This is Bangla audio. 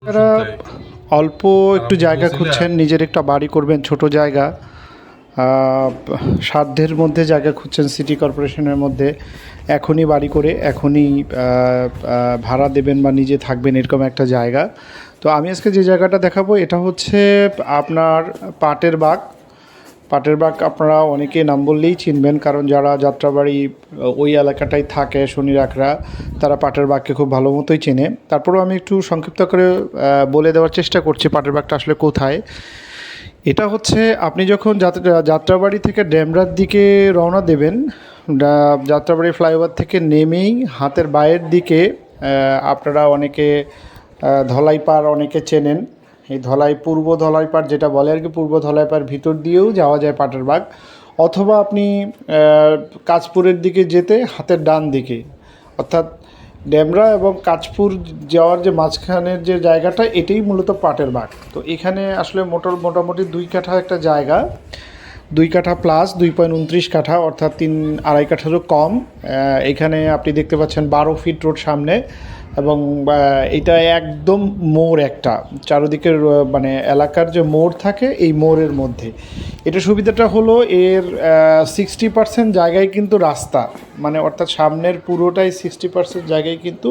যারা অল্প একটু জায়গা খুঁজছেন, নিজের একটা বাড়ি করবেন, ছোট জায়গা, সাধ্যের মধ্যে জায়গা খুঁজছেন সিটি কর্পোরেশনের মধ্যে, এখনই বাড়ি করে এখনই ভাড়া দেবেন বা নিজে থাকবেন, এরকম একটা জায়গা। তো আমি আজকে যে জায়গাটা দেখাবো এটা হচ্ছে আপনার পাটের বাগ। পাটের বাগ আপনারা অনেকে নাম বললেই চিনবেন, কারণ যারা যাত্রাবাড়ি ওই এলাকাটায় থাকে শনিরাকরা, তারা পাটের বাগকে খুব ভালো মতোই চেনে। তারপরেও আমি একটু সংক্ষিপ্ত করে বলে দেওয়ার চেষ্টা করছি পাটের বাগটা আসলে কোথায়। এটা হচ্ছে আপনি যখন যাত্রাবাড়ি থেকে ডেমরার দিকে রওনা দেবেন, যাত্রাবাড়ি ফ্লাইওভার থেকে নেমেই হাতের বাঁয়ের দিকে আপনারা অনেকে ধলাইপাড় অনেকে চেনেন। এই পূর্ব ধলাইপাড় যেটা বলে আর কি, পূর্ব ধলাইপাড় ভিতর দিয়েও যাওয়া যায় পাটের বাগ। অথবা আপনি কাঁচপুরের দিকে যেতে হাতের ডান দিকে, অর্থাৎ ডেমরা এবং কাঁচপুর যাওয়ার যে মাঝখানের যে জায়গাটা, এটাই মূলত পাটের বাগ। তো এখানে আসলে মোটামুটি 2 কাঠা একটা জায়গা, 2 কাঠা প্লাস 2.29 কাঠা, অর্থাৎ 3-2.5 কাঠারও কম। এখানে আপনি দেখতে পাচ্ছেন 12 ফিট রোড সামনে, এবং এটা একদম মোড় একটা, চারদিকের মানে এলাকার যে মোড় থাকে এই মোড়ের মধ্যে। এটা সুবিধাটা হলো এর 60% জায়গায় কিন্তু রাস্তা, মানে অর্থাৎ সামনের পুরোটাই 60% জায়গায় কিন্তু